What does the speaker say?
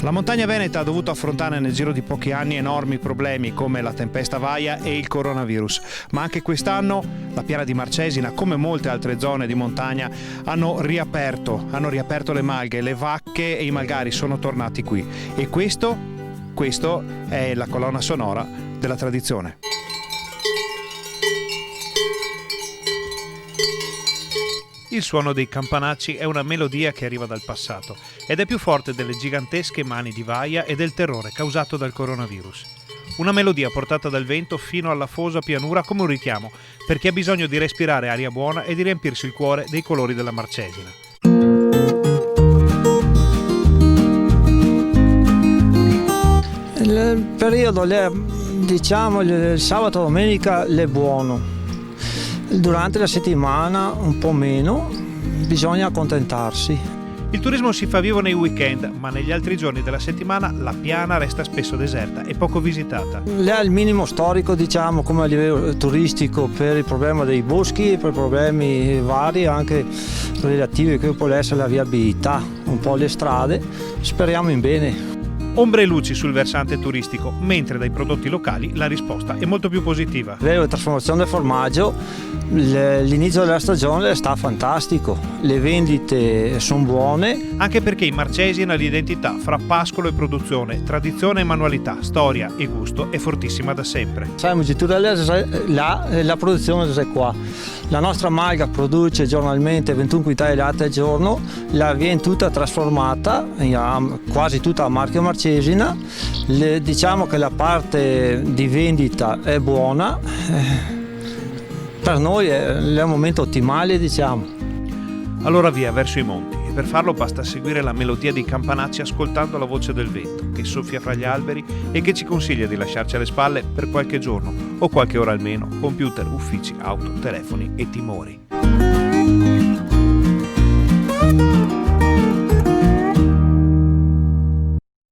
La montagna veneta ha dovuto affrontare nel giro di pochi anni enormi problemi come la tempesta Vaia e il coronavirus, ma anche quest'anno la piana di Marcesina, come molte altre zone di montagna, hanno riaperto le malghe, le vacche e i malgari sono tornati qui. E questo è la colonna sonora della tradizione. Il suono dei campanacci è una melodia che arriva dal passato ed è più forte delle gigantesche mani di Vaia e del terrore causato dal coronavirus. Una melodia portata dal vento fino alla fosa pianura come un richiamo, per chi ha bisogno di respirare aria buona e di riempirsi il cuore dei colori della Marcesina. Il periodo, diciamo, il sabato e domenica è buono. Durante la settimana un po' meno, bisogna accontentarsi. Il turismo si fa vivo nei weekend, ma negli altri giorni della settimana la piana resta spesso deserta e poco visitata. È il minimo storico, diciamo, come a livello turistico, per il problema dei boschi, per problemi vari anche relativi che può essere la viabilità, un po' le strade. Speriamo in bene. Ombre e luci sul versante turistico, mentre dai prodotti locali la risposta è molto più positiva. A livello di trasformazione del formaggio, l'inizio della stagione sta fantastico, le vendite sono buone. Anche perché in Marcesina l'identità fra pascolo e produzione, tradizione e manualità, storia e gusto è fortissima da sempre. Siamo la produzione è qua. La nostra malga produce giornalmente 21 quintali di latte al giorno, la viene tutta trasformata, quasi tutta a marchio Marcesina. Diciamo che la parte di vendita è buona, per noi è un momento ottimale, diciamo. Allora via verso i monti, e per farlo basta seguire la melodia dei campanacci ascoltando la voce del vento che soffia fra gli alberi e che ci consiglia di lasciarci alle spalle per qualche giorno o qualche ora almeno computer, uffici, auto, telefoni e timori.